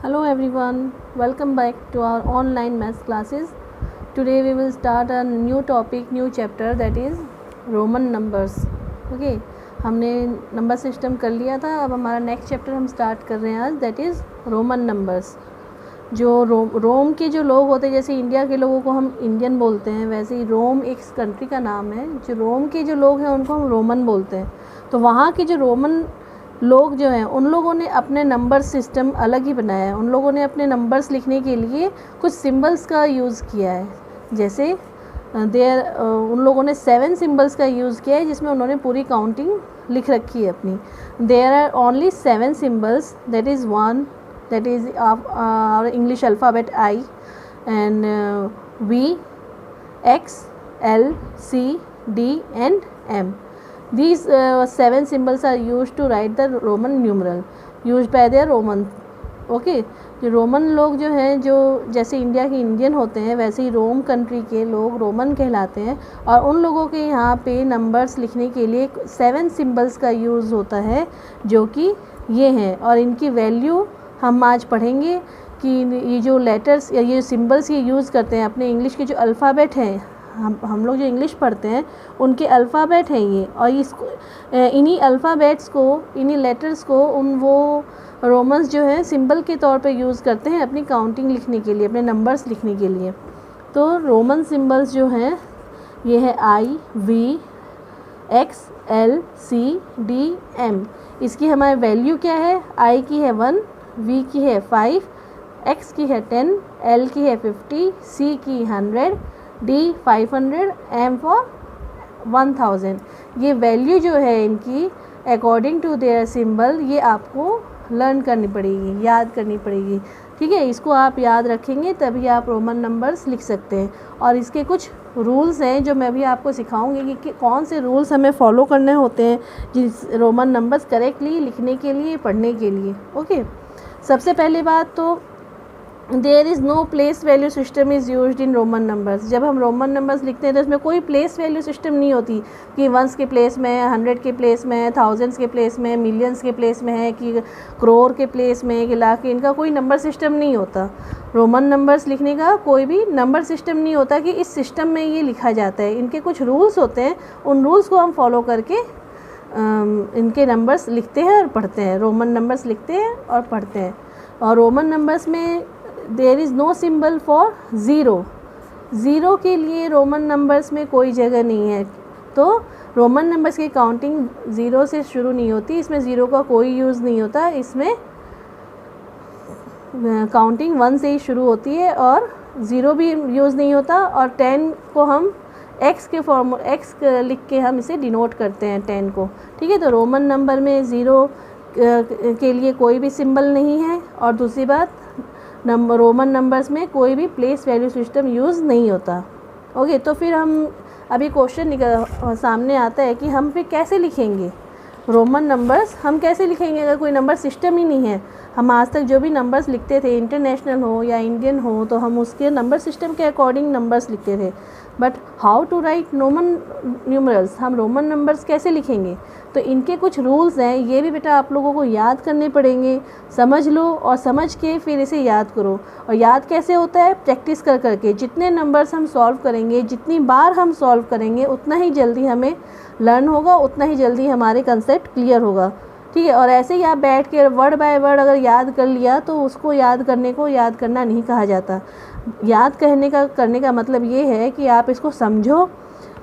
Hello everyone, welcome back to our online maths classes. Today we will start a new topic, new chapter, that is Roman numbers. Okay, हमने number system कर लिया था. अब हमारा next chapter हम start कर रहे हैं आज, दैट इज़ रोमन नंबर्स. जो रोम के जो लोग होते हैं, जैसे इंडिया के लोगों को हम इंडियन बोलते हैं, वैसे ही रोम एक कंट्री का नाम है. जो रोम के जो लोग हैं उनको हम रोमन बोलते हैं. तो वहाँ के जो रोमन लोग जो हैं उन लोगों ने अपने नंबर सिस्टम अलग ही बनाया है. उन लोगों ने अपने नंबर्स लिखने के लिए कुछ सिंबल्स का यूज़ किया है. जैसे उन लोगों ने 7 सिंबल्स का यूज़ किया है, जिसमें उन्होंने पूरी काउंटिंग लिख रखी है अपनी. There are only 7 symbols, that is 1, that is our English alphabet I, and V, X, L, C, D and M. These 7 symbols are used to write the Roman numeral used by the Romans. Okay, जो Roman लोग जो हैं, जो जैसे India के Indian होते हैं, वैसे ही रोम कंट्री के लोग रोमन कहलाते हैं. और उन लोगों के यहाँ पे नंबर्स लिखने के लिए 7 सिंबल्स का यूज़ होता है, जो कि ये हैं. और इनकी वैल्यू हम आज पढ़ेंगे कि ये जो लेटर्स या ये सिंबल्स ये यूज़ करते हैं अपने इंग्लिश के जो अल्फ़ाबेट हैं, हम लोग जो इंग्लिश पढ़ते हैं उनके अल्फ़ाबेट हैं ये. और इसको इन्हीं अल्फ़ाबेट्स को, इन्हीं लेटर्स को वो रोमन्स जो है सिंबल के तौर पे यूज़ करते हैं अपनी काउंटिंग लिखने के लिए, अपने नंबर्स लिखने के लिए. तो रोमन सिंबल्स जो हैं ये है I, V, X, L, C, D, M. इसकी हमारी वैल्यू क्या है? आई की है 1, V की है 5, X की है 10, L की है 50, C की 100, D 500, M फॉर 1000. ये वैल्यू जो है इनकी अकॉर्डिंग टू देयर सिंबल, ये आपको लर्न करनी पड़ेगी, याद करनी पड़ेगी. ठीक है, इसको आप याद रखेंगे तभी आप रोमन नंबर्स लिख सकते हैं. और इसके कुछ रूल्स हैं जो मैं भी आपको सिखाऊंगी कि कौन से रूल्स हमें फॉलो करने होते हैं जिस रोमन नंबर्स करेक्टली लिखने के लिए, पढ़ने के लिए. ओके, सबसे पहली बात तो there is no place value system is used in Roman numbers. जब हम रोमन नंबर्स लिखते हैं तो इसमें कोई प्लेस वैल्यू सिस्टम नहीं होती कि 1s के प्लेस में, 100 के प्लेस में, 1000s के प्लेस में, मिलियंस के प्लेस में है, कि करोड़ के प्लेस में, कि लाख के. इनका कोई नंबर सिस्टम नहीं होता. रोमन नंबर्स लिखने का कोई भी नंबर सिस्टम नहीं होता कि इस सिस्टम में ये लिखा जाता है. इनके कुछ रूल्स होते हैं, उन रूल्स को हम फॉलो करके इनके नंबर्स लिखते हैं और पढ़ते हैं. रोमन नंबर्स लिखते हैं और पढ़ते हैं. और रोमन नंबर्स में there is no symbol for zero. Zero के लिए रोमन नंबर्स में कोई जगह नहीं है. तो रोमन नंबर्स की काउंटिंग ज़ीरो से शुरू नहीं होती. इसमें ज़ीरो का कोई यूज़ नहीं होता. इसमें काउंटिंग 1 से ही शुरू होती है और ज़ीरो भी यूज़ नहीं होता. और 10 को हम एक्स लिख के हम इसे डिनोट करते हैं 10 को. ठीक है, तो रोमन नंबर में ज़ीरो के लिए कोई भी सिंबल नहीं है. और दूसरी बात, रोमन नंबर्स में कोई भी प्लेस वैल्यू सिस्टम यूज़ नहीं होता. ओके, तो फिर हम अभी क्वेश्चन सामने आता है कि हम फिर कैसे लिखेंगे रोमन नंबर्स. हम कैसे लिखेंगे अगर कोई नंबर सिस्टम ही नहीं है? हम आज तक जो भी नंबर्स लिखते थे, इंटरनेशनल हो या इंडियन हो, तो हम उसके नंबर सिस्टम के अकॉर्डिंग नंबर्स लिखते थे. But how to write Roman numerals, हम रोमन नंबर्स कैसे लिखेंगे? तो इनके कुछ रूल्स हैं, ये भी बेटा आप लोगों को याद करने पड़ेंगे. समझ लो और समझ के फिर इसे याद करो. और याद कैसे होता है? प्रैक्टिस कर करके. जितने नंबर्स हम सॉल्व करेंगे, जितनी बार हम सॉल्व करेंगे, उतना ही जल्दी हमें लर्न होगा, उतना ही जल्दी हमारे कंसेप्ट क्लियर होगा. ठीक है, और ऐसे ही आप बैठ के वर्ड बाय वर्ड अगर याद कर लिया तो उसको याद करने को याद करना नहीं कहा जाता. याद करने का मतलब ये है कि आप इसको समझो,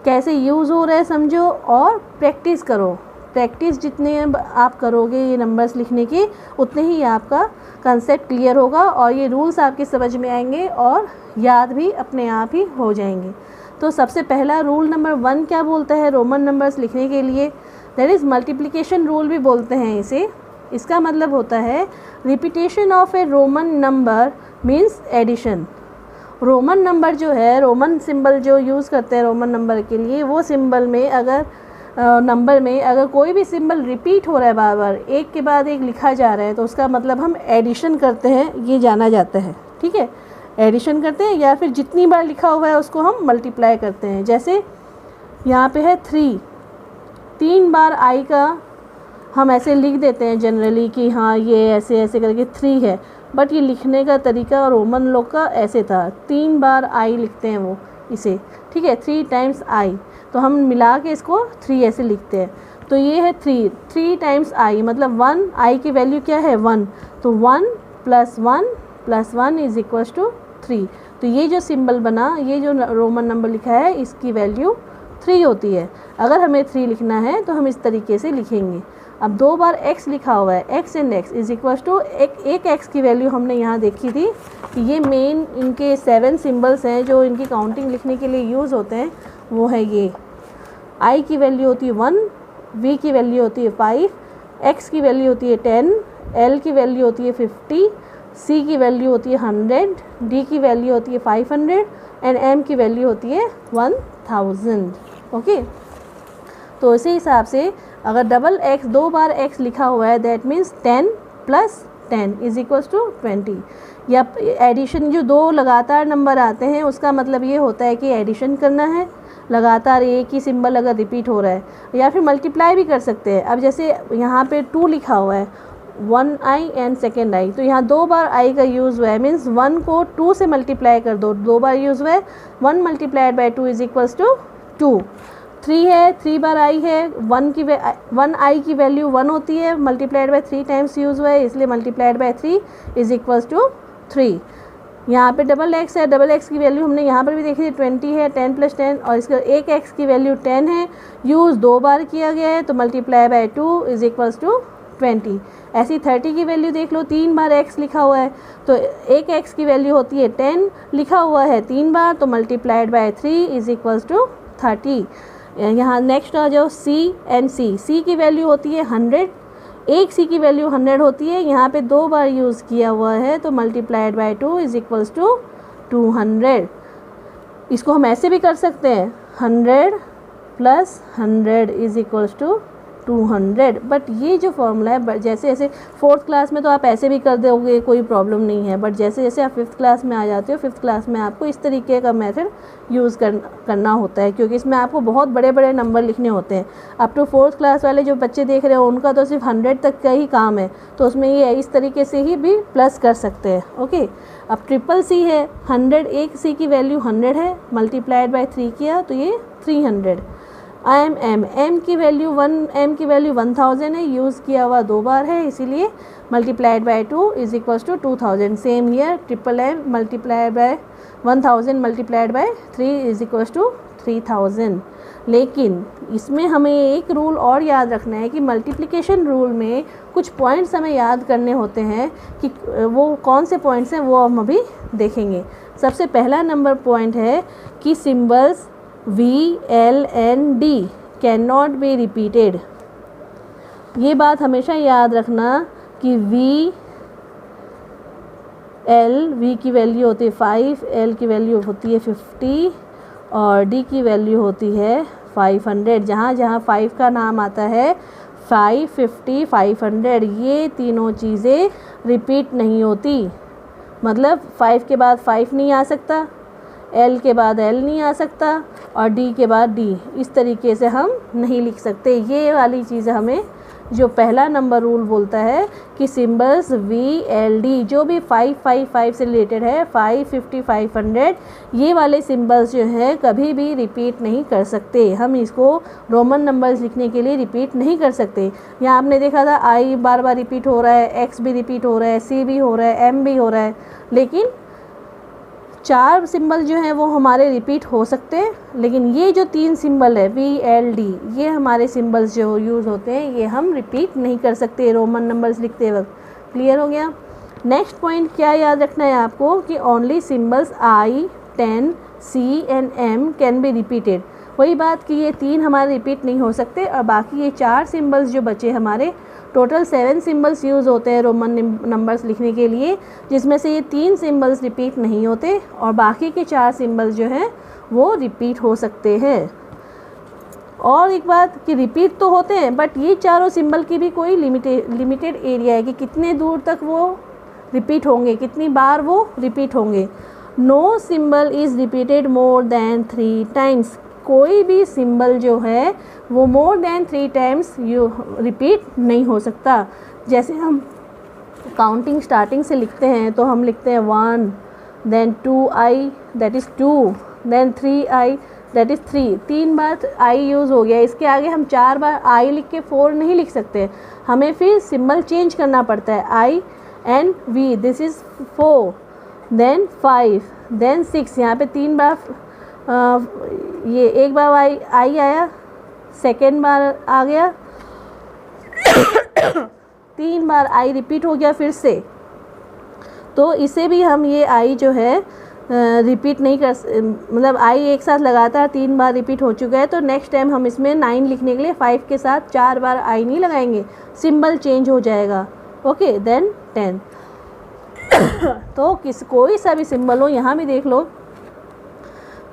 कैसे यूज़ हो रहा है समझो, और प्रैक्टिस करो. प्रैक्टिस जितने आप करोगे ये नंबर्स लिखने की, उतने ही आपका कंसेप्ट क्लियर होगा और ये रूल्स आपके समझ में आएंगे और याद भी अपने आप ही हो जाएंगे. तो सबसे पहला रूल नंबर 1 क्या बोलता है रोमन नंबर्स लिखने के लिए? दैट इज़ मल्टीप्लिकेशन रूल भी बोलते हैं इसे. इसका मतलब होता है repetition of a Roman number means addition. Roman number जो है, रोमन सिंबल जो यूज़ करते हैं रोमन नंबर के लिए, वो सिंबल में अगर नंबर में अगर कोई भी सिंबल रिपीट हो रहा है, बार बार एक के बाद एक लिखा जा रहा है, तो उसका मतलब हम एडिशन करते हैं, ये जाना जाता है. ठीक है, एडिशन करते हैं या फिर जितनी बार लिखा हुआ है उसको हम मल्टीप्लाई करते हैं. जैसे यहाँ पे है 3 बार आई का हम ऐसे लिख देते हैं जनरली कि हाँ ये ऐसे ऐसे करके 3 है. बट ये लिखने का तरीका रोमन लोग का ऐसे था, 3 बार आई लिखते हैं वो इसे, ठीक है, 3 टाइम्स आई, तो हम मिला के इसको 3 ऐसे लिखते हैं। तो ये है 3 टाइम्स आई, मतलब 1, आई की वैल्यू क्या है 1, तो 1 + 1 इज इक्वल्स टू 3। तो ये जो सिंबल बना, ये जो रोमन नंबर लिखा है, इसकी वैल्यू 3 होती है। अगर हमें 3 लिखना है तो हम इस तरीके से लिखेंगे। अब 2 बार x लिखा हुआ है, x and x is equals to एक x की वैल्यू हमने यहाँ देखी थी कि ये मेन इनके 7 सिंबल्स हैं जो इनकी काउंटिंग लिखने के लिए यूज़ होते हैं, वो है ये। i की वैल्यू होती है 1, v की वैल्यू होती है 5, x की वैल्यू होती है 10, l की वैल्यू होती है 50, c की वैल्यू होती है 100, d की वैल्यू होती है 500 एंड m की वैल्यू होती है 1000। ओके, तो इसी हिसाब से अगर डबल x 2 बार x लिखा हुआ है, that means 10 + 10 is equals to 20। या एडिशन, जो 2 लगातार नंबर आते हैं उसका मतलब ये होता है कि एडिशन करना है, लगातार एक ही सिंबल अगर रिपीट हो रहा है, या फिर मल्टीप्लाई भी कर सकते हैं। अब जैसे यहाँ पे 2 लिखा हुआ है, 1 आई एंड सेकेंड आई, तो यहाँ 2 बार आई का यूज़ हुआ है, मीन्स 1 को 2 से मल्टीप्लाई कर दो, 2 बार यूज़ हुआ है, 1 × 2 इज इक्वल्स टू 2। 3 है, 3 बार आई है, 1 आई की वैल्यू 1 होती है, × 3 टाइम्स यूज़ हुआ है, इसलिए × 3 इज इक्वल्स टू 3। यहाँ पे डबल x है, डबल x की वैल्यू हमने यहाँ पर भी देखी थी 20 है, 10 + 10, और इसका एक x की वैल्यू 10 है, यूज़ 2 बार किया गया है, तो × 2 इज इक्वल्स टू 20। ऐसी 30 की वैल्यू देख लो, 3 बार x लिखा हुआ है, तो एक x की वैल्यू होती है 10, लिखा हुआ है 3 बार, तो × 3 इज इक्वल्स टू 30। यहाँ नेक्स्ट आ जाओ, c एंड c की वैल्यू होती है 100, एक c की वैल्यू 100 होती है, यहाँ पे 2 बार यूज़ किया हुआ है, तो × 2 इज इक्वल्स टू 200। इसको हम ऐसे भी कर सकते हैं, 100 + 100 इज इक्वल्स टू 200। बट ये जो फॉर्मूला है, जैसे जैसे 4th क्लास में तो आप ऐसे भी कर दोगे, कोई प्रॉब्लम नहीं है, बट जैसे जैसे आप 5th क्लास में आ जाते हो, 5th क्लास में आपको इस तरीके का मेथड यूज़ करना होता है, क्योंकि इसमें आपको बहुत बड़े बड़े नंबर लिखने होते हैं। अप टू 4th क्लास वाले जो बच्चे देख रहे हो, उनका तो सिर्फ 100 तक का ही काम है, तो उसमें ये इस तरीके से ही भी प्लस कर सकते हैं। ओके, अब CCC है, 100, एक c की वैल्यू 100 है, × 3 किया तो ये 300। m की वैल्यू 1000 है, यूज़ किया हुआ 2 बार है, इसीलिए × 2 is equals to 2000। Same here, m × 1000 × 3 is equals to 3000। लेकिन इसमें हमें एक रूल और याद रखना है कि मल्टीप्लिकेशन रूल में कुछ पॉइंट्स हमें याद करने होते हैं, कि वो कौन से पॉइंट्स हैं वो हम अभी देखेंगे। सबसे पहला नंबर पॉइंट है कि symbols V, L and D can not be repeated. ये बात हमेशा याद रखना कि V की वैल्यू होती है 5, L की वैल्यू होती है 50 और D की वैल्यू होती है 500। जहाँ जहाँ 5 का नाम आता है, 5, 50, 500, ये तीनों चीज़ें रिपीट नहीं होती। मतलब 5 के बाद 5 नहीं आ सकता, L के बाद L नहीं आ सकता, और D के बाद D। इस तरीके से हम नहीं लिख सकते। ये वाली चीज़ हमें, जो पहला नंबर रूल बोलता है कि सिंबल्स V, L, D जो भी 5, 5, 5 से रिलेटेड है, 5, 50, 500, ये वाले सिंबल्स जो हैं कभी भी रिपीट नहीं कर सकते। हम इसको रोमन नंबर्स लिखने के लिए रिपीट नहीं कर सकते। यहाँ आपने देखा था I बार बार रिपीट हो रहा है, X भी रिपीट हो रहा है, C भी हो रहा है, M भी हो रहा है, लेकिन 4 सिंबल जो हैं वो हमारे रिपीट हो सकते हैं, लेकिन ये जो 3 सिंबल है V, L, D, ये हमारे सिंबल्स जो यूज़ होते हैं, ये हम रिपीट नहीं कर सकते रोमन नंबर्स लिखते वक्त। क्लियर हो गया? नेक्स्ट पॉइंट क्या याद रखना है आपको कि only symbols I, 10, C and M can be repeated. वही बात कि ये 3 हमारे रिपीट नहीं हो सकते, और बाकी ये 4 सिंबल्स जो बचे हमारे, टोटल 7 सिंबल्स यूज़ होते हैं रोमन नंबर्स लिखने के लिए, जिसमें से ये 3 सिंबल्स रिपीट नहीं होते और बाकी के 4 सिंबल्स जो हैं वो रिपीट हो सकते हैं। और एक बात कि रिपीट तो होते हैं, बट ये चारों सिंबल की भी कोई लिमिटेड एरिया है कि कितने दूर तक वो रिपीट होंगे, कितनी बार वो रिपीट होंगे। No symbol is repeated more than 3 times. कोई भी सिंबल जो है वो मोर देन 3 टाइम्स रिपीट नहीं हो सकता। जैसे हम काउंटिंग स्टार्टिंग से लिखते हैं तो हम लिखते हैं 1, then 2i that is 2, then 3i that is 3। 3 बार i यूज़ हो गया, इसके आगे हम 4 बार i लिख के 4 नहीं लिख सकते, हमें फिर सिंबल चेंज करना पड़ता है। i and v, this is 4, then 5, then 6। यहाँ पे 3 बार ये एक बार i आया, सेकेंड बार आ गया, 3 बार i रिपीट हो गया फिर से। तो इसे भी हम ये i जो है रिपीट नहीं कर, मतलब i एक साथ लगातार 3 बार रिपीट हो चुका है, तो नेक्स्ट टाइम हम इसमें 9 लिखने के लिए 5 के साथ 4 बार i नहीं लगाएंगे, सिंबल चेंज हो जाएगा। Okay, then 10। तो कोई सा भी सिंबल हो, यहाँ भी देख लो,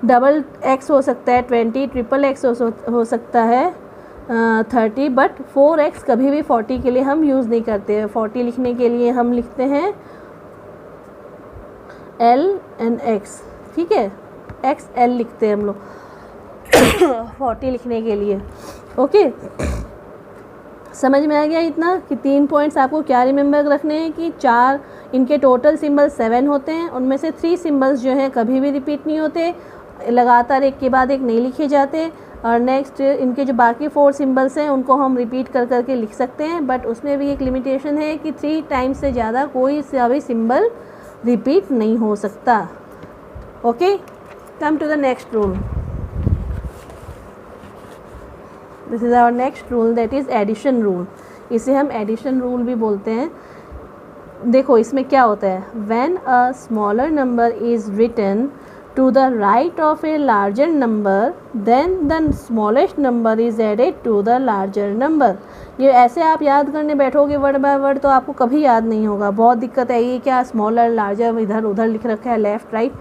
डबल x हो सकता है 20, ट्रिपल x हो सकता है 30, बट 4x कभी भी 40 के लिए हम यूज़ नहीं करते हैं। 40 लिखने के लिए हम लिखते हैं L एंड X, ठीक है, XL लिखते हैं हम लोग 40 लिखने के लिए। ओके, समझ में आ गया इतना कि 3 पॉइंट्स आपको क्या रिमेंबर रखने हैं कि 4 इनके टोटल सिंबल 7 होते हैं, उनमें से 3 सिंबल्स जो हैं कभी भी रिपीट नहीं होते, लगातार एक के बाद एक नहीं लिखे जाते, और नेक्स्ट इनके जो बाकी 4 सिंबल्स हैं उनको हम रिपीट कर करके लिख सकते हैं, बट उसमें भी एक लिमिटेशन है कि 3 टाइम्स से ज़्यादा कोई सा भी सिंबल रिपीट नहीं हो सकता। Okay, come to the next rule. This is our next rule, that is addition rule. इसे हम एडिशन रूल भी बोलते हैं। देखो इसमें क्या होता है, when a smaller number is written to the right of a larger number then the smallest number is added to the larger number। ये ऐसे आप याद करने बैठोगे वर्ड बाय वर्ड तो आपको कभी याद नहीं होगा, बहुत दिक्कत है। ये क्या स्मॉलर लार्जर इधर उधर लिख रखा है, लेफ़्ट राइट,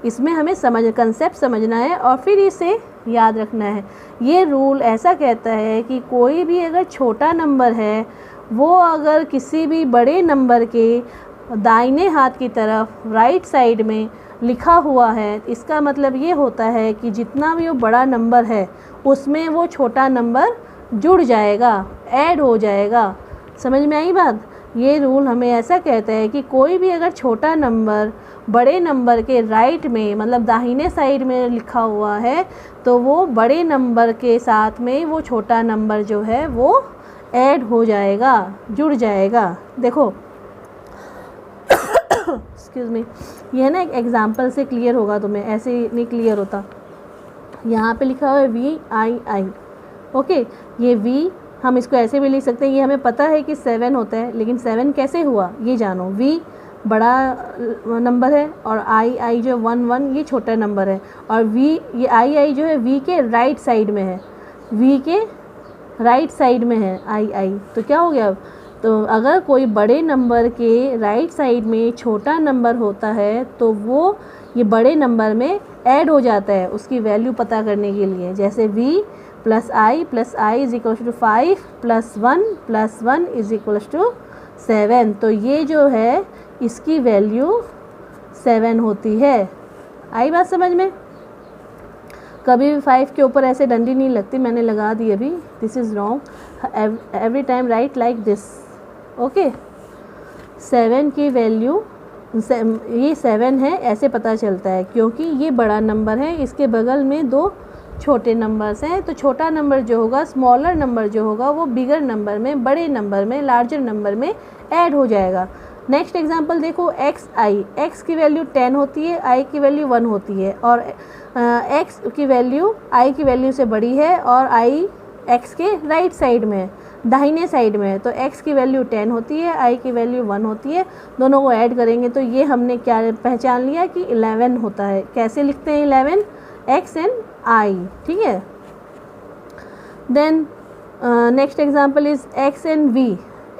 इसमें हमें कंसेप्ट समझना है और फिर इसे याद रखना है। ये रूल ऐसा कहता है कि कोई भी अगर छोटा नंबर है वो अगर किसी भी बड़े नंबर के दाहिने हाथ की तरफ राइट साइड में लिखा हुआ है, इसका मतलब ये होता है कि जितना भी वो बड़ा नंबर है उसमें वो छोटा नंबर जुड़ जाएगा, ऐड हो जाएगा। समझ में आई बात? ये रूल हमें ऐसा कहता है कि कोई भी अगर छोटा नंबर बड़े नंबर के राइट में, मतलब दाहिने साइड में लिखा हुआ है, तो वो बड़े नंबर के साथ में वो छोटा नंबर जो है वो ऐड हो जाएगा, जुड़ जाएगा। देखो एक्सक्यूज़ मी, ये है ना, एक एग्जांपल से क्लियर होगा तुम्हें, ऐसे नहीं क्लियर होता। यहाँ पे लिखा हुआ है VII। ओके, ये V हम इसको ऐसे भी लिख सकते हैं, ये हमें पता है कि 7 होता है, लेकिन 7 कैसे हुआ ये जानो। V बड़ा नंबर है और I जो 1 ये छोटा नंबर है, और V ये I जो है V के राइट साइड में है, V के राइट साइड में है I। तो क्या हो गया, तो अगर कोई बड़े नंबर के राइट साइड में छोटा नंबर होता है तो वो ये बड़े नंबर में ऐड हो जाता है, उसकी वैल्यू पता करने के लिए। जैसे V + I + I = 5 + 1 = 7। तो ये जो है इसकी वैल्यू 7 होती है। आई बात समझ में? कभी भी 5 के ऊपर ऐसे डंडी नहीं लगती, मैंने लगा दी अभी, this is wrong, every time right like this. Okay, 7 की वैल्यू ये 7 है ऐसे पता चलता है, क्योंकि ये बड़ा नंबर है, इसके बगल में 2 छोटे नंबर्स हैं, तो छोटा नंबर जो होगा, स्मॉलर नंबर जो होगा, वो बिगर नंबर में, बड़े नंबर में, लार्जर नंबर में ऐड हो जाएगा। नेक्स्ट एग्जांपल देखो, XI, X की वैल्यू 10 होती है, I की वैल्यू 1 होती है, और X की वैल्यू I की वैल्यू से बड़ी है और I X के राइट साइड में है, दाहिने साइड में है, तो X की वैल्यू 10 होती है, I की वैल्यू 1 होती है, दोनों को ऐड करेंगे तो ये हमने क्या पहचान लिया कि 11 होता है। कैसे लिखते हैं 11? X and I, ठीक है। Then next example is X and V,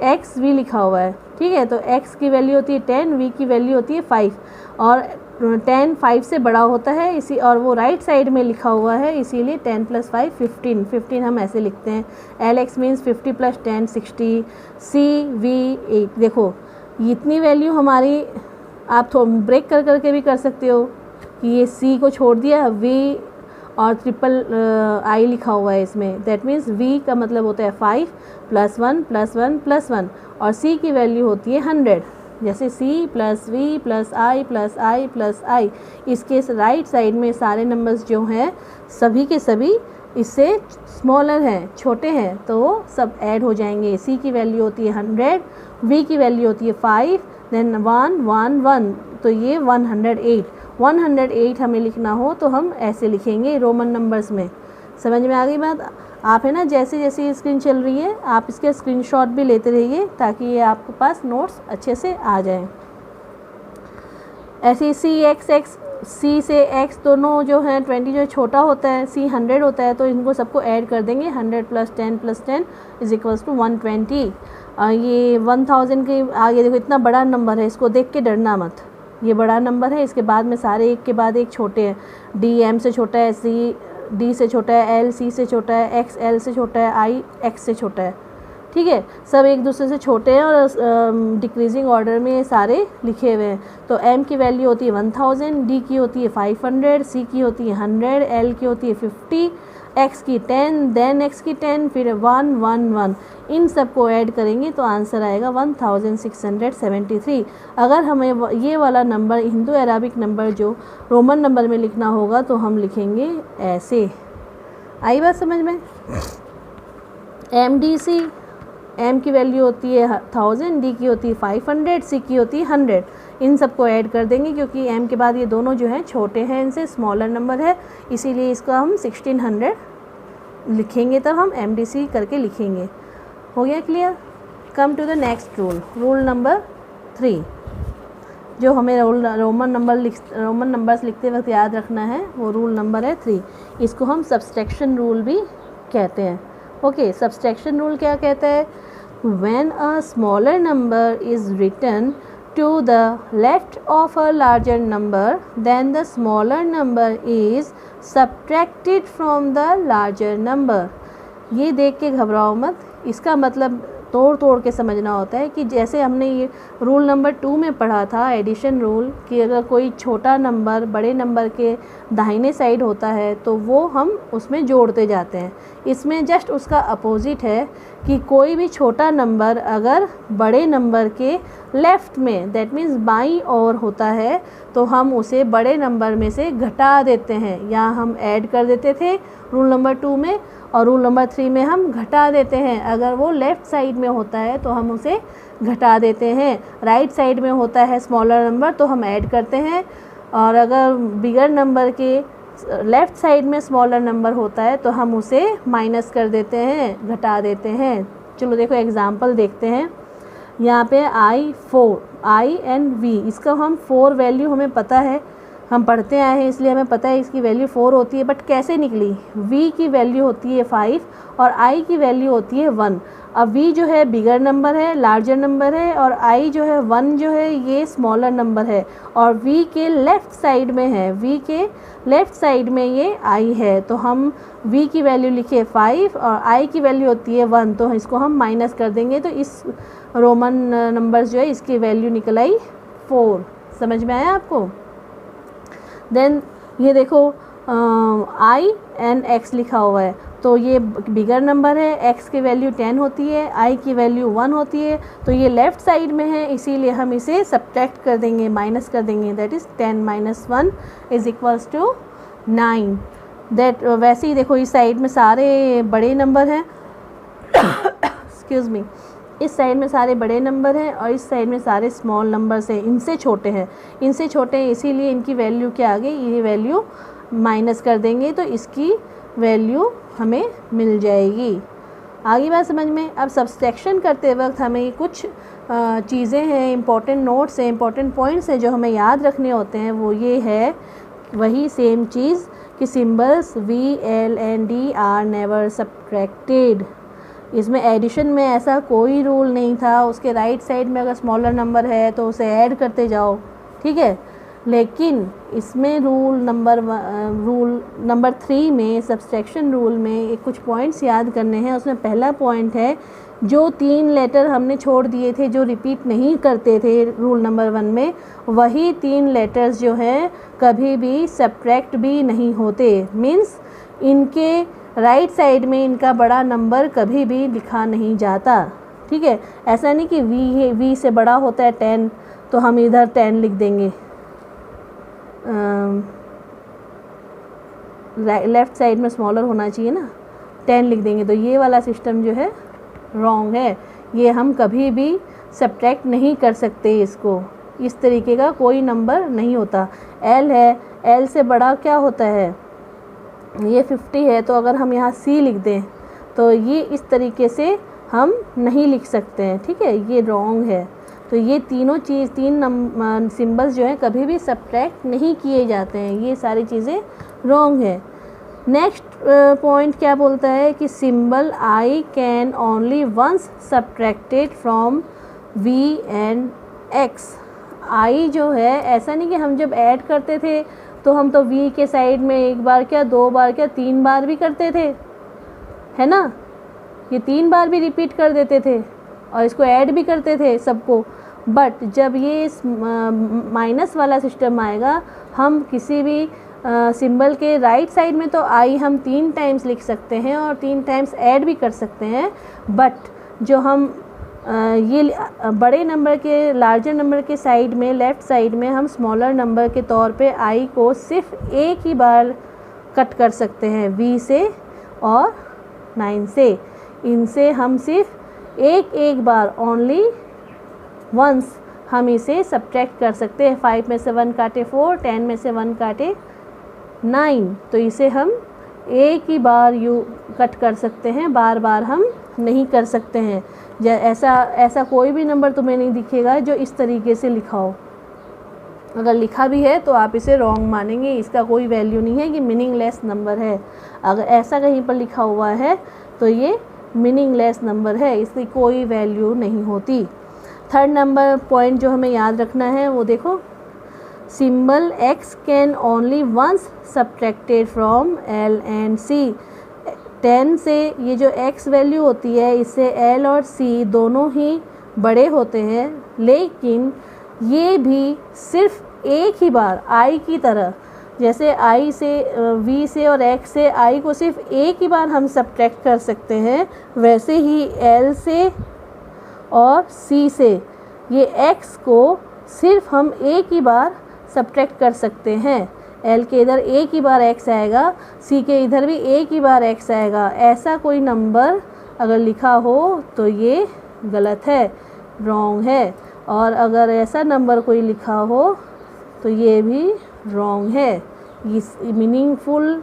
XV लिखा हुआ है, ठीक है, तो X की वैल्यू होती है 10, V की वैल्यू होती है 5, और 10 5 से बड़ा होता है इसी, और वो राइट साइड में लिखा हुआ है, इसीलिए 10 + 5 15 हम ऐसे लिखते हैं। LX means 50 + 10 60, CV 8। देखो इतनी वैल्यू हमारी, आप ब्रेक कर करके भी कर सकते हो कि ये C को छोड़ दिया, V और ट्रिपल आई लिखा हुआ है इसमें, दैट मीन्स v का मतलब होता है 5 + 1 + 1 + 1 और c की वैल्यू होती है 100। जैसे c + v + i + i + i, इसके राइट साइड में सारे नंबर्स जो हैं सभी के सभी इससे स्मॉलर हैं, छोटे हैं, तो वो सब ऐड हो जाएंगे। c की वैल्यू होती है 100, v की वैल्यू होती है 5, देन 1 1 1, तो ये 108। 108 हमें लिखना हो तो हम ऐसे लिखेंगे रोमन नंबर्स में। समझ में आ गई बात? आप है ना, जैसे जैसे ये स्क्रीन चल रही है आप इसके स्क्रीनशॉट भी लेते रहिए ताकि ये आपके पास नोट्स अच्छे से आ जाएं। ऐसे C से x दोनों जो हैं 20 जो छोटा होता है, c 100 होता है, तो इनको सबको ऐड कर देंगे। 100 + 10 + 10 = 120। ये 1000 के आगे देखो इतना बड़ा नंबर है, इसको देख के डरना मत, ये बड़ा नंबर है। इसके बाद में सारे एक के बाद एक छोटे हैं। d m से छोटा है, c d से छोटा है, l c से छोटा है, x l से छोटा है, i x से छोटा है। ठीक है, सब एक दूसरे से छोटे हैं और डिक्रीजिंग ऑर्डर में ये सारे लिखे हुए हैं। तो m की वैल्यू होती है 1000, d की होती है 500, c की होती है 100, l की होती है 50, x की 10, देन x की 10, फिर 1 1 1। इन सब को ऐड करेंगे तो आंसर आएगा 1673। अगर हमें ये वाला नंबर हिंदू अरबिक नंबर जो रोमन नंबर में लिखना होगा तो हम लिखेंगे ऐसे। आई बात समझ में? MDC, m की वैल्यू होती है 1000, d की होती है 500, c की होती है 100। इन सबको ऐड कर देंगे क्योंकि m के बाद ये दोनों जो हैं छोटे हैं, इनसे स्मॉलर नंबर है, इसीलिए इसका हम 1600 लिखेंगे, तब हम MDC करके लिखेंगे। हो गया clear? Come to the next rule number 3। जो हमें रोमन नंबर्स लिखते वक्त याद रखना है वो रूल नंबर है 3। इसको हम सब्सट्रैक्शन रूल भी कहते हैं। ओके, सब्सट्रैक्शन रूल क्या कहता है? When a smaller number is written to the left of a larger number, then the smaller number is subtracted from the larger number। ये देख के घबराओ मत, इसका मतलब तोड़ के समझना होता है कि जैसे हमने ये रूल नंबर 2 में पढ़ा था, एडिशन रूल, कि अगर कोई छोटा नंबर बड़े नंबर के दाहिने साइड होता है तो वो हम उसमें जोड़ते जाते हैं। इसमें जस्ट उसका अपोजिट है कि कोई भी छोटा नंबर अगर बड़े नंबर के लेफ़्ट में, दैट मीन्स बाईं ओर होता है, तो हम उसे बड़े नंबर में से घटा देते हैं। या हम ऐड कर देते थे रूल नंबर 2 में, और रूल नंबर 3 में हम घटा देते हैं। अगर वो लेफ़्ट साइड में होता है तो हम उसे घटा देते हैं, राइट साइड में होता है स्मॉलर नंबर तो हम ऐड करते हैं, और अगर बिगर नंबर के लेफ़्ट साइड में स्मॉलर नंबर होता है तो हम उसे माइनस कर देते हैं, घटा देते हैं। चलो देखो एग्ज़ाम्पल देखते हैं। यहाँ पे I एंड V, इसका हम 4 वैल्यू हमें पता है, हम पढ़ते आए हैं इसलिए हमें पता है इसकी वैल्यू 4 होती है। बट कैसे निकली? V की वैल्यू होती है 5 और I की वैल्यू होती है 1। अब V जो है बिगर नंबर है, लार्जर नंबर है, और I जो है 1 जो है ये स्मॉलर नंबर है, और V के लेफ़्ट साइड में है, V के लेफ़्ट साइड में ये I है। तो हम V की वैल्यू लिखे 5 और I की वैल्यू होती है 1, तो इसको हम माइनस कर देंगे तो इस रोमन नंबर्स जो है इसकी वैल्यू निकल आई 4। समझ में आया आपको? देन ये देखो I एंड X लिखा हुआ है, तो ये बिगर नंबर है, X की वैल्यू 10 होती है, I की वैल्यू 1 होती है, तो ये लेफ़्ट साइड में है, इसीलिए हम इसे सब्ट्रैक्ट कर देंगे, माइनस कर देंगे। That is 10 - 1 = 9। दैट वैसे ही देखो इस साइड में सारे बड़े नंबर हैं एक्सक्यूज़ मी, इस साइड में सारे बड़े नंबर हैं और इस साइड में सारे स्मॉल नंबर्स हैं, इनसे छोटे हैं, इसीलिए इनकी वैल्यू क्या आ गई, ये वैल्यू माइनस कर देंगे तो इसकी वैल्यू हमें मिल जाएगी। आगे बात समझ में? अब सब्सट्रैक्शन करते वक्त हमें कुछ चीज़ें हैं, इंपॉर्टेंट नोट्स हैं, इंपॉर्टेंट पॉइंट्स हैं जो हमें याद रखने होते हैं। वो ये है, वही सेम चीज़ कि symbols V, L and D are never subtracted. इसमें एडिशन में ऐसा कोई रूल नहीं था, उसके राइट साइड में अगर स्मॉलर नंबर है तो उसे ऐड करते जाओ, ठीक है। लेकिन इसमें रूल नंबर 3 में, सब्सट्रैक्शन रूल में एक कुछ पॉइंट्स याद करने हैं। उसमें पहला पॉइंट है जो 3 लेटर हमने छोड़ दिए थे, जो रिपीट नहीं करते थे रूल नंबर 1 में, वही 3 लेटर्स जो हैं कभी भी सब्ट्रैक्ट भी नहीं होते। मीन्स इनके राइट साइड में इनका बड़ा नंबर कभी भी लिखा नहीं जाता। ठीक है, ऐसा नहीं कि वी से बड़ा होता है 10 तो हम इधर 10 लिख देंगे, लेफ़्ट साइड में स्मॉलर होना चाहिए ना, 10 लिख देंगे, तो ये वाला सिस्टम जो है रॉन्ग है। ये हम कभी भी सब्ट्रैक्ट नहीं कर सकते इसको, इस तरीके का कोई नंबर नहीं होता। एल है, एल से बड़ा क्या होता है, ये 50 है, तो अगर हम यहाँ सी लिख दें तो ये इस तरीके से हम नहीं लिख सकते हैं। ठीक है, ये रॉन्ग है। तो ये तीनों चीज़, 3 सिंबल्स जो हैं कभी भी सब्ट्रैक्ट नहीं किए जाते हैं, ये सारी चीज़ें रॉन्ग है। नेक्स्ट पॉइंट क्या बोलता है कि symbol I can only once subtracted from V and X. I जो है, ऐसा नहीं कि हम जब ऐड करते थे तो हम तो वी के साइड में एक बार क्या, 2 बार क्या, 3 बार भी करते थे, है ना, ये 3 बार भी रिपीट कर देते थे और इसको ऐड भी करते थे सबको। बट जब ये माइनस वाला सिस्टम आएगा, हम किसी भी सिंबल के राइट साइड में तो आई हम 3 टाइम्स लिख सकते हैं और 3 टाइम्स ऐड भी कर सकते हैं। बट जो हम ये बड़े नंबर के, लार्जर नंबर के साइड में, लेफ़्ट साइड में हम स्मॉलर नंबर के तौर पे आई को सिर्फ एक ही बार कट कर सकते हैं, वी से और 9 से। इनसे हम सिर्फ एक बार, ओनली वंस हम इसे सब्ट्रैक्ट कर सकते हैं। 5 में से 1 काटे 4, 10 में से 1 काटे 9, तो इसे हम एक ही बार कट कर सकते हैं, बार बार हम नहीं कर सकते हैं। ऐसा कोई भी नंबर तुम्हें नहीं दिखेगा जो इस तरीके से लिखा हो। अगर लिखा भी है तो आप इसे रॉन्ग मानेंगे, इसका कोई वैल्यू नहीं है, कि मीनिंगलेस नंबर है। अगर ऐसा कहीं पर लिखा हुआ है तो ये मीनिंगलेस नंबर है, इसकी कोई वैल्यू नहीं होती। थर्ड नंबर पॉइंट जो हमें याद रखना है वो देखो, symbol X can only once subtracted from L and C. 10 से ये जो x वैल्यू होती है, इससे l और c दोनों ही बड़े होते हैं, लेकिन ये भी सिर्फ एक ही बार i की तरह, जैसे i से v से और x से i को सिर्फ एक ही बार हम सब्ट्रैक्ट कर सकते हैं, वैसे ही l से और c से ये x को सिर्फ हम एक ही बार सब्ट्रैक्ट कर सकते हैं। एल के इधर एक ही बार x आएगा, सी के इधर भी एक ही बार x आएगा। ऐसा कोई नंबर अगर लिखा हो तो ये गलत है, रॉन्ग है। और अगर ऐसा नंबर कोई लिखा हो तो ये भी रॉन्ग है, ये मीनिंगफुल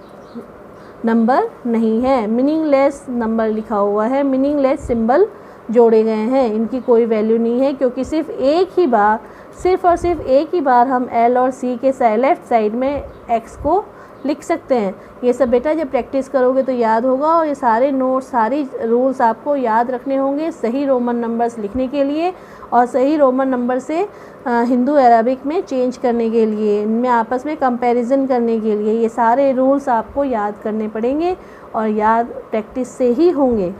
नंबर नहीं है, मीनिंगलेस नंबर लिखा हुआ है, मीनिंगलेस सिंबल जोड़े गए हैं, इनकी कोई वैल्यू नहीं है, क्योंकि सिर्फ एक ही बार, सिर्फ और सिर्फ एक ही बार हम एल और सी के लेफ़्ट साइड में एक्स को लिख सकते हैं। ये सब बेटा जब प्रैक्टिस करोगे तो याद होगा, और ये सारे नोट्स, सारी रूल्स आपको याद रखने होंगे सही रोमन नंबर्स लिखने के लिए और सही रोमन नंबर से हिंदू अरबिक में चेंज करने के लिए, इनमें आपस में कंपैरिजन करने के लिए। ये सारे रूल्स आपको याद करने पड़ेंगे और याद प्रैक्टिस से ही होंगे।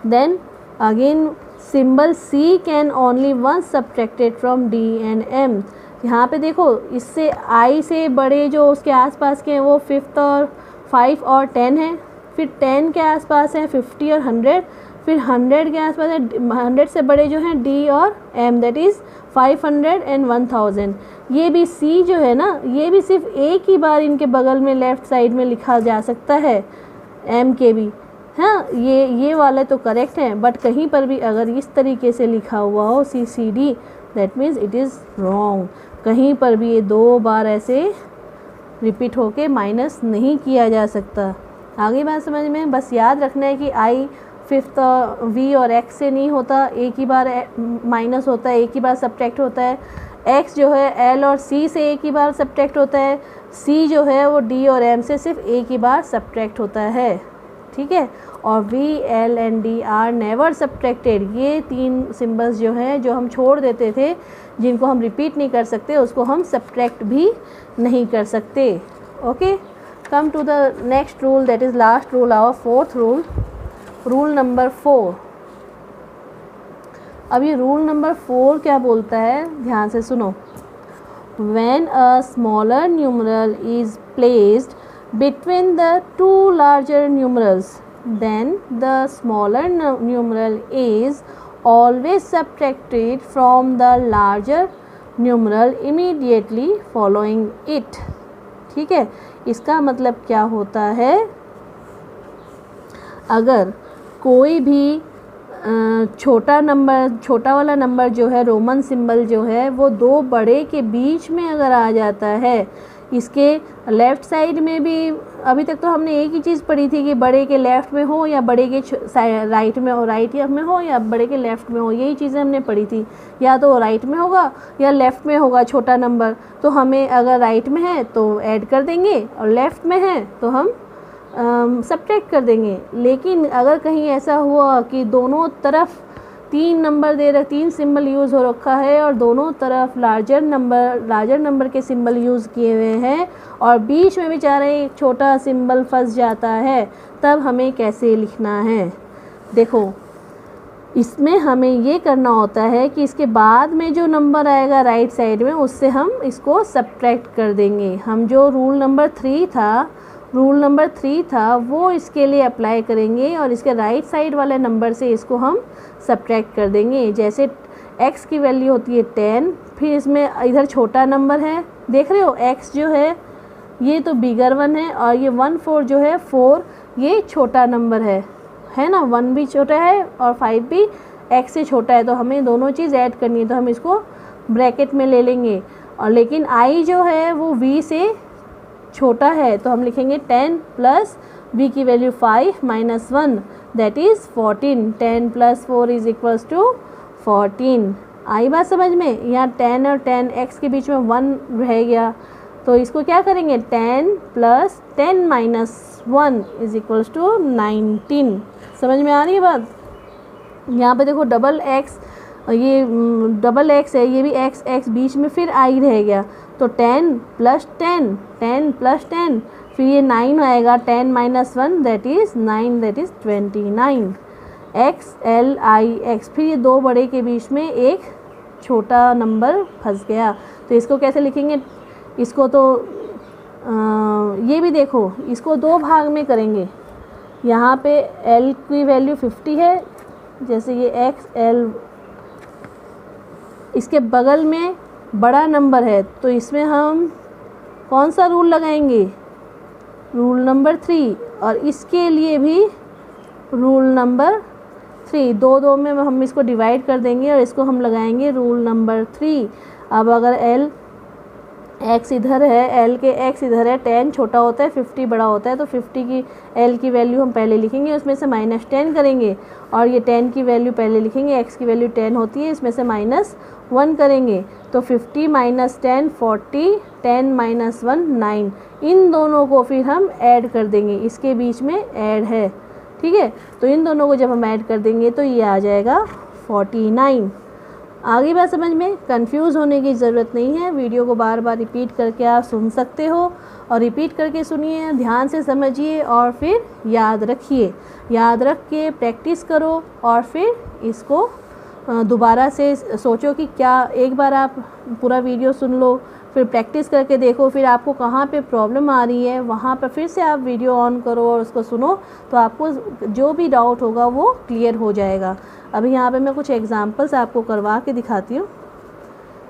Then again symbol C can only once subtracted from D and M। यहाँ पे देखो, इससे I से बड़े जो उसके आसपास के हैं वो 5 और 5 और 10 हैं, फिर 10 के आसपास है 50 और 100, फिर 100 के आसपास है 100 से बड़े जो हैं D और M, दैट इज़ 500 एंड 1000। ये भी C जो है ना, ये भी सिर्फ एक ही बार इनके बगल में लेफ़्ट साइड में लिखा जा सकता है, M के भी। हाँ, ये वाले तो करेक्ट हैं, बट कहीं पर भी अगर इस तरीके से लिखा हुआ हो CCD, that means it is wrong. कहीं पर भी ये 2 बार ऐसे रिपीट होके माइनस नहीं किया जा सकता। आगे बात समझ में, बस याद रखना है कि I 5th V और X से नहीं होता, एक ही बार माइनस होता है, एक ही बार सब्ट्रैक्ट होता है। X जो है L और C से एक ही बार सब्ट्रैक्ट होता है, C जो है वो D और M से सिर्फ एक ही बार सब्ट्रैक्ट होता है, ठीक है। और V, L and D are never subtracted. ये 3 सिंबल्स जो हैं, जो हम छोड़ देते थे, जिनको हम रिपीट नहीं कर सकते, उसको हम सब्ट्रैक्ट भी नहीं कर सकते। Okay, come to the next rule, that is last rule, our 4th rule, rule number 4. अब ये रूल नंबर 4 क्या बोलता है, ध्यान से सुनो। When a smaller numeral is placed between the two larger numerals, then the smaller numeral is always subtracted from the larger numeral immediately following it। ठीक है, इसका मतलब क्या होता है, अगर कोई भी छोटा वाला नंबर जो है, रोमन सिंबल जो है, वो दो बड़े के बीच में अगर आ जाता है, इसके लेफ़्ट साइड में भी, अभी तक तो हमने एक ही चीज़ पढ़ी थी कि बड़े के लेफ़्ट में हो या बड़े के राइट में हो, राइट में हो या बड़े के लेफ़्ट में हो, यही चीज़ें हमने पढ़ी थी। या तो राइट में होगा या लेफ़्ट में होगा छोटा नंबर, तो हमें अगर राइट में है तो ऐड कर देंगे और लेफ़्ट में है तो हम सब्ट्रैक्ट कर देंगे। लेकिन अगर कहीं ऐसा हुआ कि दोनों तरफ 3 सिंबल यूज़ हो रखा है और दोनों तरफ लार्जर नंबर के सिंबल यूज़ किए हुए हैं और बीच में बेचारे एक छोटा सिंबल फंस जाता है, तब हमें कैसे लिखना है। देखो, इसमें हमें ये करना होता है कि इसके बाद में जो नंबर आएगा राइट साइड में, उससे हम इसको सब्ट्रैक्ट कर देंगे। हम जो रूल नंबर 3 था वो इसके लिए अप्लाई करेंगे और इसके राइट साइड वाले नंबर से इसको हम सब्ट्रैक्ट कर देंगे। जैसे x की वैल्यू होती है 10, फिर इसमें इधर छोटा नंबर है, देख रहे हो, x जो है ये तो बिगर 1 है और ये 1/4 जो है 4, ये छोटा नंबर है ना, 1 भी छोटा है और 5 भी x से छोटा है, तो हमें दोनों चीज़ ऐड करनी है, तो हम इसको ब्रैकेट में ले लेंगे। और लेकिन i जो है वो v से छोटा है, तो हम लिखेंगे 10 प्लस v की value 5 minus 1 that is 14। 10 plus 4 is equals to 14। आई बात समझ में। यहाँ 10 और 10 x के बीच में 1 रह गया, तो इसको क्या करेंगे, 10 plus 10 minus 1 is equals to 19। समझ में आ रही है बात। यहाँ पे देखो डबल x है, ये भी x बीच में फिर i रह गया, तो 10 प्लस 10 फिर ये 9 आएगा, 10 minus 1 that is 9 that is 29। x फिर ये दो बड़े के बीच में एक छोटा नंबर फंस गया, तो इसको कैसे लिखेंगे, इसको तो ये भी देखो, इसको दो भाग में करेंगे। यहाँ पे l की वैल्यू 50 है, जैसे ये xl, इसके बगल में बड़ा नंबर है, तो इसमें हम कौन सा रूल लगाएंगे, रूल नंबर 3, और इसके लिए भी रूल नंबर 3, दो में हम इसको डिवाइड कर देंगे और इसको हम लगाएंगे रूल नंबर 3। अब अगर x इधर है, l के x इधर है, 10 छोटा होता है 50 बड़ा होता है, तो 50 की l की वैल्यू हम पहले लिखेंगे, उसमें से माइनस 10 करेंगे, और ये 10 की वैल्यू पहले लिखेंगे, x की वैल्यू 10 होती है, इसमें से माइनस 1 करेंगे, तो 50 माइनस 10 40, 10 माइनस 1 9। इन दोनों को फिर हम ऐड कर देंगे, इसके बीच में ऐड है, ठीक है, तो इन दोनों को जब हम ऐड कर देंगे तो ये आ जाएगा 49। आगे बात समझ में, कंफ्यूज होने की ज़रूरत नहीं है। वीडियो को बार बार रिपीट करके आप सुन सकते हो, और रिपीट करके सुनिए, ध्यान से समझिए और फिर याद रखिए। याद रख के प्रैक्टिस करो और फिर इसको दोबारा से सोचो कि क्या, एक बार आप पूरा वीडियो सुन लो, फिर प्रैक्टिस करके देखो, फिर आपको कहाँ पे प्रॉब्लम आ रही है वहाँ पर फिर से आप वीडियो ऑन करो और उसको सुनो, तो आपको जो भी डाउट होगा वो क्लियर हो जाएगा। अभी यहाँ पे मैं कुछ एग्जांपल्स आपको करवा के दिखाती हूँ।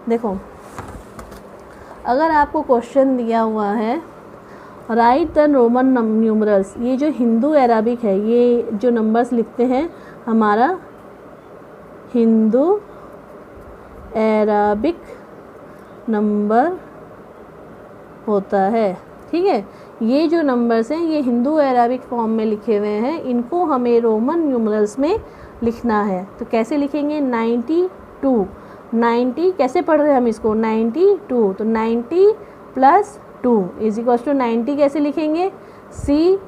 देखो, अगर आपको क्वेश्चन दिया हुआ है राइट द रोमन न्यूमरल्स, ये जो हिंदू अरबिक है, ये जो नंबर्स लिखते हैं हमारा हिंदू अरबिक नंबर होता है, ठीक है। ये जो नंबर्स हैं ये हिंदू अरबिक फॉर्म में लिखे हुए हैं, इनको हमें रोमन न्यूमरल्स में लिखना है। तो कैसे लिखेंगे, 90 कैसे पढ़ रहे हैं हम इसको, 92, तो 90 प्लस 2 इज इक्वल्स टू 90 कैसे लिखेंगे, C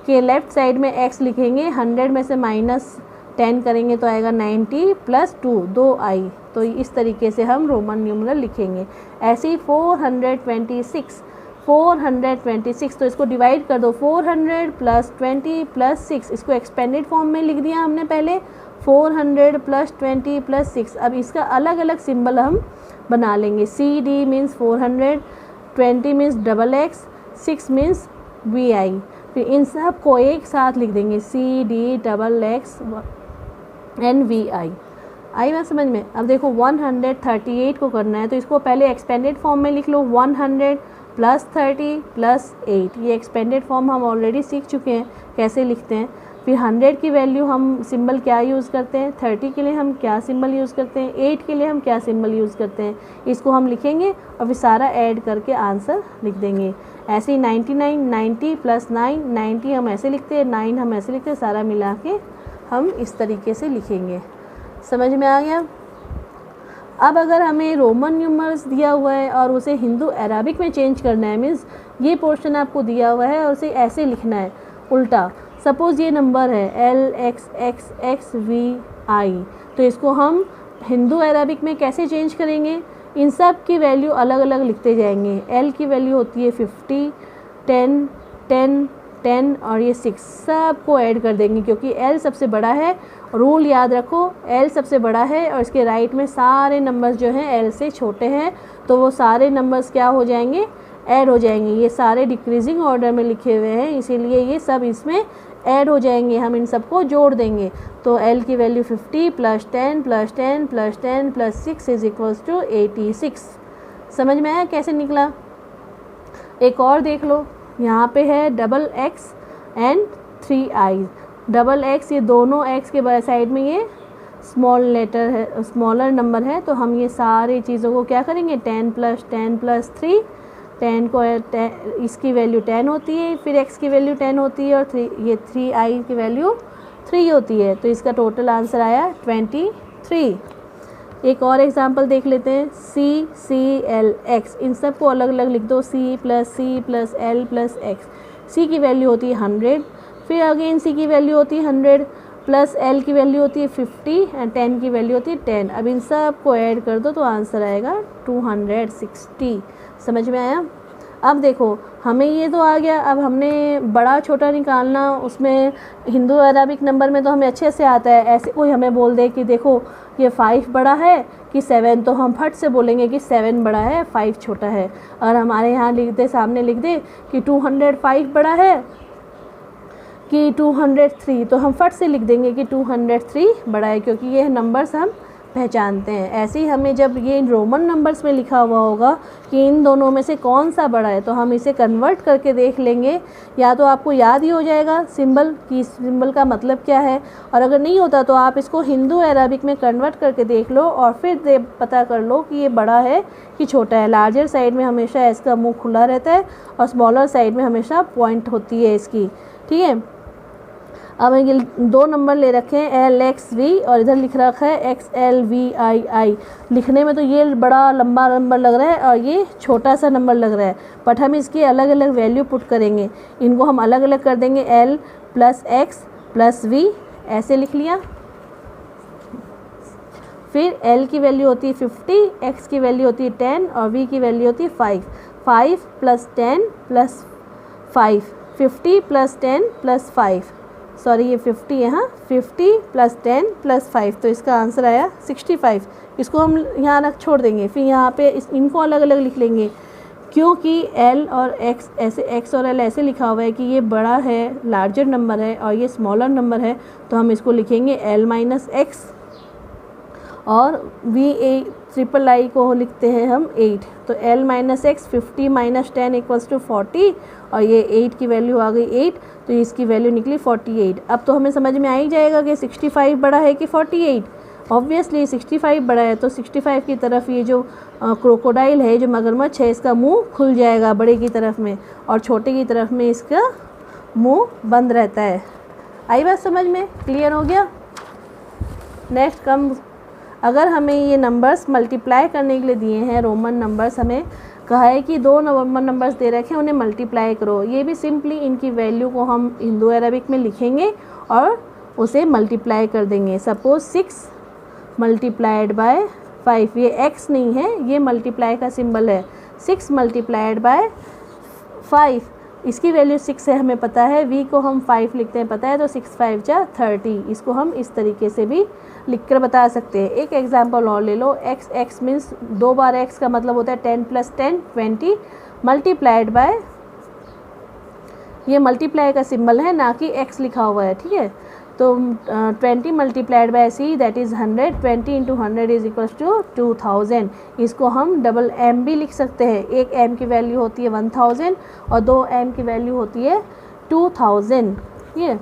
के लेफ़्ट साइड में x लिखेंगे, 100 में से माइनस 10 करेंगे तो आएगा 90 प्लस 2 2i, तो इस तरीके से हम रोमन न्यूमरल लिखेंगे। ऐसे ही 426, तो इसको डिवाइड कर दो, 400 प्लस 20 प्लस 6, इसको एक्सपेंडेड फॉर्म में लिख दिया हमने पहले, 400 + 20 + 6। अब इसका अलग अलग सिंबल हम बना लेंगे। CD means 400, 20 means XX, 6 means VI। फिर इन सब को एक साथ लिख देंगे CDXX एंड VI। आई बात समझ में। अब देखो 138 को करना है तो इसको पहले एक्सपेंडेड फॉर्म में लिख लो, 100 + 30 + 8। ये एक्सपेंडेड फॉर्म हम ऑलरेडी सीख चुके हैं कैसे लिखते हैं। फिर 100 की वैल्यू हम सिंबल क्या यूज़ करते हैं, 30 के लिए हम क्या सिंबल यूज़ करते हैं, 8 के लिए हम क्या सिंबल यूज़ करते हैं, इसको हम लिखेंगे और फिर सारा ऐड करके आंसर लिख देंगे। ऐसे ही 99, 90 + 9, 90 हम ऐसे लिखते हैं, 9 हम ऐसे लिखते हैं, सारा मिला के हम इस तरीके से लिखेंगे। समझ में आ गया। अब अगर हमें रोमन न्यूमर्स दिया हुआ है और उसे हिंदू अरबिक में चेंज करना है, मीन्स ये पोर्शन आपको दिया हुआ है और उसे ऐसे लिखना है उल्टा। सपोज़ ये नंबर है LXXXVI, तो इसको हम हिंदू अरबिक में कैसे चेंज करेंगे, इन सब की वैल्यू अलग अलग लिखते जाएंगे। L की वैल्यू होती है 50, 10, 10, 10 और ये 6, सबको ऐड कर देंगे क्योंकि L सबसे बड़ा है। रूल याद रखो, L सबसे बड़ा है और इसके राइट में सारे नंबर्स जो हैं L से छोटे हैं, तो वो सारे नंबर्स क्या हो जाएंगे, ऐड हो जाएंगे। ये सारे डिक्रीजिंग ऑर्डर में लिखे हुए हैं, इसीलिए ये सब इसमें ऐड हो जाएंगे। हम इन सबको जोड़ देंगे तो L की वैल्यू 50 + 10 + 10 + 10 + 6 = 86। समझ में आया कैसे निकला। एक और देख लो, यहाँ पे है XX एंड 3I। XX ये दोनों X के साइड में ये स्मॉल लेटर है, स्मॉलर नंबर है, तो हम ये सारी चीज़ों को क्या करेंगे, 10 + 10 + 3, 10 को इसकी वैल्यू 10 होती है, फिर X की वैल्यू 10 होती है और ये 3I की वैल्यू 3 होती है, तो इसका टोटल आंसर आया 23। एक और एग्जांपल देख लेते हैं, CCLX। इन सब को अलग अलग लिख दो, C + C + L + X। C की वैल्यू होती है 100, फिर अगेन C की वैल्यू होती है 100 प्लस L की वैल्यू होती है 50 एंड 10 की वैल्यू होती है 10। अब इन सब को ऐड कर दो तो आंसर आएगा 260। समझ में आया। अब देखो हमें ये तो आ गया, अब हमने बड़ा छोटा निकालना, उसमें हिंदू अरबिक नंबर में तो हमें अच्छे से आता है। ऐसे कोई हमें बोल दे कि देखो ये 5 बड़ा है कि 7, तो हम फट से बोलेंगे कि 7 बड़ा है 5 छोटा है। और हमारे यहाँ लिख दे, सामने लिख दे कि 205 बड़ा है कि 203, तो हम फट से लिख देंगे कि 203 बड़ा है, क्योंकि ये नंबर्स हम पहचानते हैं। ऐसे ही हमें जब ये रोमन नंबर्स में लिखा हुआ होगा कि इन दोनों में से कौन सा बड़ा है, तो हम इसे कन्वर्ट करके देख लेंगे। या तो आपको याद ही हो जाएगा सिंबल कि सिंबल का मतलब क्या है, और अगर नहीं होता तो आप इसको हिंदू अरबिक में कन्वर्ट करके देख लो और फिर पता कर लो कि ये बड़ा है कि छोटा है। लार्जर साइड में हमेशा इसका मुँह खुला रहता है और स्मॉलर साइड में हमेशा पॉइंट होती है इसकी। ठीक है, अब ये 2 नंबर ले रखे हैं LXV और इधर लिख रखा है XLVII। लिखने में तो ये बड़ा लंबा नंबर लग रहा है और ये छोटा सा नंबर लग रहा है, बट हम इसकी अलग अलग वैल्यू पुट करेंगे। इनको हम अलग अलग कर देंगे, L + X + V ऐसे लिख लिया। फिर L की वैल्यू होती है 50, X की वैल्यू होती है 10 और V की वैल्यू होती है 5। 5 + 10 + 5, 50 + 10 + 5, सॉरी ये 50 है, हाँ 50 + 10 + 5, तो इसका आंसर आया 65। इसको हम यहाँ रख छोड़ देंगे, फिर यहाँ पे इनको अलग अलग लिख लेंगे, क्योंकि L और X ऐसे, X और L ऐसे लिखा हुआ है कि ये बड़ा है, लार्जर नंबर है और ये स्मॉलर नंबर है, तो हम इसको लिखेंगे L - X और VAIII को लिखते हैं हम 8, तो L - X 50 - 10 = 40 और ये 8 की वैल्यू आ गई 8, तो इसकी वैल्यू निकली 48। अब तो हमें समझ में आ ही जाएगा कि 65 बड़ा है कि 48। ऑब्वियसली 65 बड़ा है, तो 65 की तरफ ये जो क्रोकोडाइल है, जो मगरमच्छ है, इसका मुंह खुल जाएगा बड़े की तरफ में और छोटे की तरफ में इसका मुंह बंद रहता है। आई बात समझ में, क्लियर हो गया। नेक्स्ट कम, अगर हमें ये नंबर्स मल्टीप्लाई करने के लिए दिए हैं, रोमन नंबर्स, हमें कहा है कि 2 रोमन नंबर्स दे रखे हैं, उन्हें मल्टीप्लाई करो। ये भी सिंपली इनकी वैल्यू को हम हिंदू अरबिक में लिखेंगे और उसे मल्टीप्लाई कर देंगे। सपोज 6 × 5, ये x नहीं है, ये मल्टीप्लाई का सिंबल है। 6 × 5, इसकी वैल्यू 6 है हमें पता है, v को हम 5 लिखते हैं पता है, तो 6 5 जा 30। इसको हम इस तरीके से भी लिख कर बता सकते हैं। एक एग्जांपल और ले लो, x मीन्स 2 बार x का मतलब होता है 10 + 10 20 मल्टीप्लाइड बाय, ये मल्टीप्लाई का सिंबल है ना कि x लिखा हुआ है, ठीक है। तो 20 multiplied by c that is 100, 20 × 100 is equals to 2000। इसको हम डबल m भी लिख सकते हैं। एक m की वैल्यू होती है 1000 और 2 m की वैल्यू होती है 2000। ये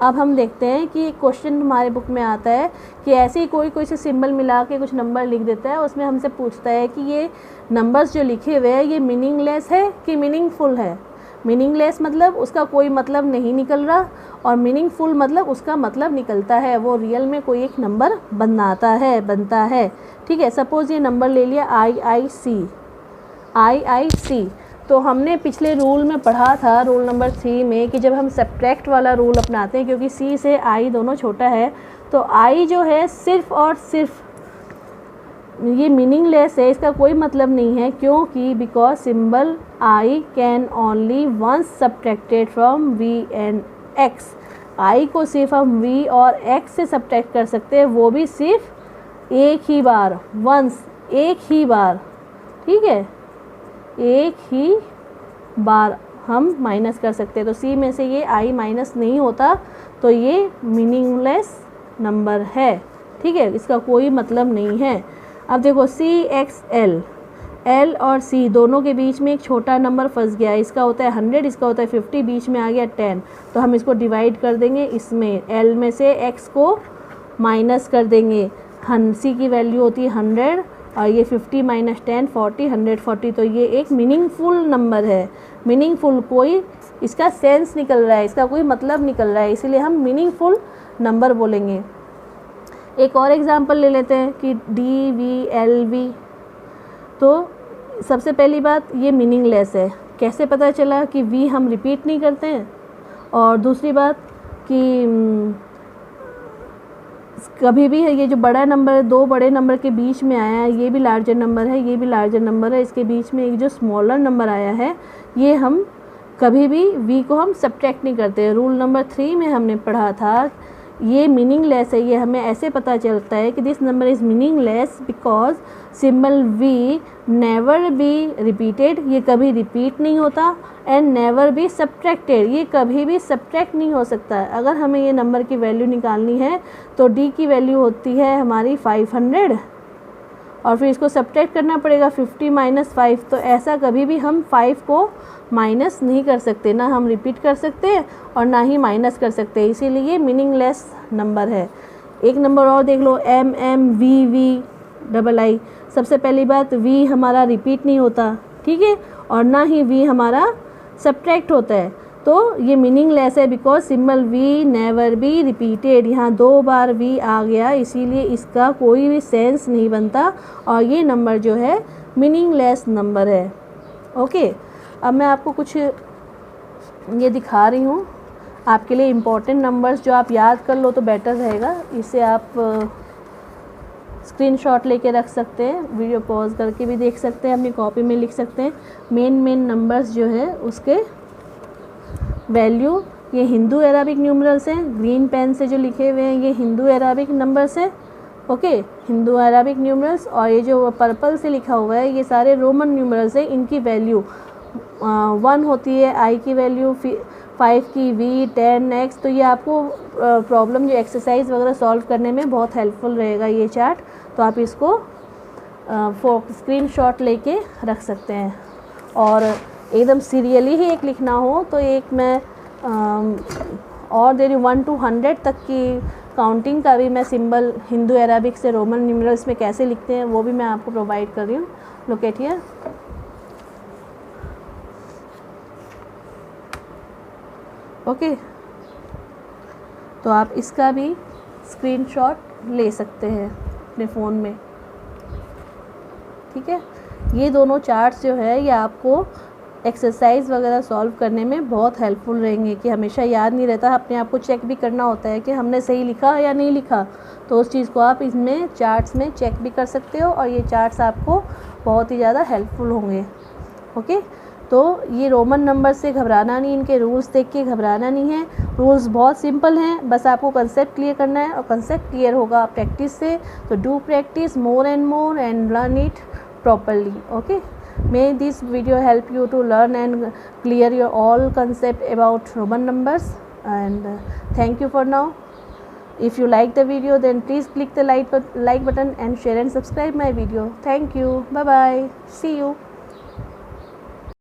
अब हम देखते हैं कि क्वेश्चन हमारे बुक में आता है कि ऐसे ही कोई से सिंबल मिला के कुछ नंबर लिख देता है, उसमें हमसे पूछता है कि ये नंबर्स जो लिखे हुए हैं ये मीनिंगलेस है कि मीनिंगफुल है। मीनिंगलेस मतलब उसका कोई मतलब नहीं निकल रहा, और मीनिंगफुल मतलब उसका मतलब निकलता है, वो रियल में कोई एक नंबर बनता है, ठीक है। सपोज़ ये नंबर ले लिया IIC। तो हमने पिछले रूल में पढ़ा था, रूल नंबर 3 में, कि जब हम सब्ट्रैक्ट वाला रूल अपनाते हैं, क्योंकि C से I दोनों छोटा है, तो I जो है सिर्फ़ और सिर्फ ये मीनिंगलेस है, इसका कोई मतलब नहीं है, क्योंकि because symbol I can only once subtracted from V and X। I को सिर्फ हम V और X से सब्ट्रैक्ट कर सकते हैं, वो भी सिर्फ एक ही बार, वंस, एक ही बार, ठीक है, एक ही बार हम माइनस कर सकते हैं। तो C में से ये I माइनस नहीं होता, तो ये मीनिंगलेस नंबर है, ठीक है, इसका कोई मतलब नहीं है। अब देखो CXL, L और C दोनों के बीच में एक छोटा नंबर फंस गया, इसका होता है 100, इसका होता है 50, बीच में आ गया 10, तो हम इसको डिवाइड कर देंगे, इसमें L में से X को माइनस कर देंगे। C की वैल्यू होती है 100 और ये 50 - 10 40, 140, तो ये एक मीनिंगफुल नंबर है। मीनिंगफुल, कोई इसका सेंस निकल रहा है, इसका कोई मतलब निकल रहा है, इसीलिए हम मीनिंगफुल नंबर बोलेंगे। एक और एग्जांपल ले लेते हैं कि DVLV। तो सबसे पहली बात, ये मीनिंगलेस है। कैसे पता चला कि V हम रिपीट नहीं करते हैं, और दूसरी बात कि कभी भी ये जो बड़ा नंबर है, दो बड़े नंबर के बीच में आया है, ये भी लार्जर नंबर है, ये भी लार्जर नंबर है, इसके बीच में एक जो स्मॉलर नंबर आया है, ये हम कभी भी V को हम सब्ट्रैक्ट नहीं करते। रूल नंबर 3 में हमने पढ़ा था ये मीनिंगलेस है। ये हमें ऐसे पता चलता है कि this number is meaningless because symbol V never be repeated, ये कभी रिपीट नहीं होता, एंड नेवर बी सब्ट्रैक्टेड, ये कभी भी सब्ट्रैक्ट नहीं हो सकता। अगर हमें ये नंबर की वैल्यू निकालनी है तो D की वैल्यू होती है हमारी 500, और फिर इसको सब्ट्रैक्ट करना पड़ेगा 50 - 5, तो ऐसा कभी भी हम 5 को माइनस नहीं कर सकते, ना हम रिपीट कर सकते हैं और ना ही माइनस कर सकते, इसीलिए ये मीनिंगलेस नंबर है। एक नंबर और देख लो, MMVVII। सबसे पहली बात, V हमारा रिपीट नहीं होता, ठीक है, और ना ही V हमारा सब्ट्रैक्ट होता है, तो ये मीनिंगलेस है because symbol V never be repeated. यहाँ 2 बार V आ गया, इसीलिए इसका कोई भी सेंस नहीं बनता, और ये नंबर जो है मीनिंगलेस नंबर है। ओके, अब मैं आपको कुछ ये दिखा रही हूँ आपके लिए इम्पॉर्टेंट नंबर्स, जो आप याद कर लो तो बेटर रहेगा। इसे आप स्क्रीनशॉट लेके रख सकते हैं, वीडियो पॉज करके भी देख सकते हैं, अपनी कॉपी में लिख सकते हैं। मेन नंबर्स जो है उसके वैल्यू, ये हिंदू अरेबिक न्यूमरल्स हैं, ग्रीन पेन से जो लिखे हुए हैं ये हिंदू अरेबिक नंबर्स हैं, ओके, हिंदू अरेबिक न्यूमरल्स। और ये जो पर्पल से लिखा हुआ है ये सारे रोमन न्यूमरल्स हैं, इनकी वैल्यू 1 होती है, I की वैल्यू 5 की, V 10x। तो ये आपको प्रॉब्लम जो एक्सरसाइज वगैरह सॉल्व करने में बहुत हेल्पफुल रहेगा ये चार्ट, तो आप इसको स्क्रीनशॉट लेके रख सकते हैं। और एकदम सीरियली ही एक लिखना हो तो एक मैं और दे रही हूँ, 1 to 100 तक की काउंटिंग का भी मैं सिंबल हिंदू अरेबिक से रोमन न्यूमरल्स में कैसे लिखते हैं वो भी मैं आपको प्रोवाइड कर रही हूँ। लुक एट हियर, ओके, तो आप इसका भी स्क्रीनशॉट ले सकते हैं अपने फ़ोन में, ठीक है। ये दोनों चार्ट्स जो है ये आपको एक्सरसाइज वगैरह सॉल्व करने में बहुत हेल्पफुल रहेंगे, कि हमेशा याद नहीं रहता, अपने आप को चेक भी करना होता है कि हमने सही लिखा या नहीं लिखा, तो उस चीज़ को आप इसमें चार्ट्स में चेक भी कर सकते हो, और ये चार्ट्स आपको बहुत ही ज़्यादा हेल्पफुल होंगे। ओके, तो ये रोमन नंबर से घबराना नहीं, इनके रूल्स देख के घबराना नहीं है। रूल्स बहुत सिंपल हैं, बस आपको कंसेप्ट क्लियर करना है और कंसेप्ट क्लियर होगा प्रैक्टिस से। तो do practice more and learn it properly. Okay, may this video help you to learn and clear your all concept about Roman numbers, and thank you for now. If you like the video, then please click the like button and share and subscribe my video. Thank you. Bye bye. See you.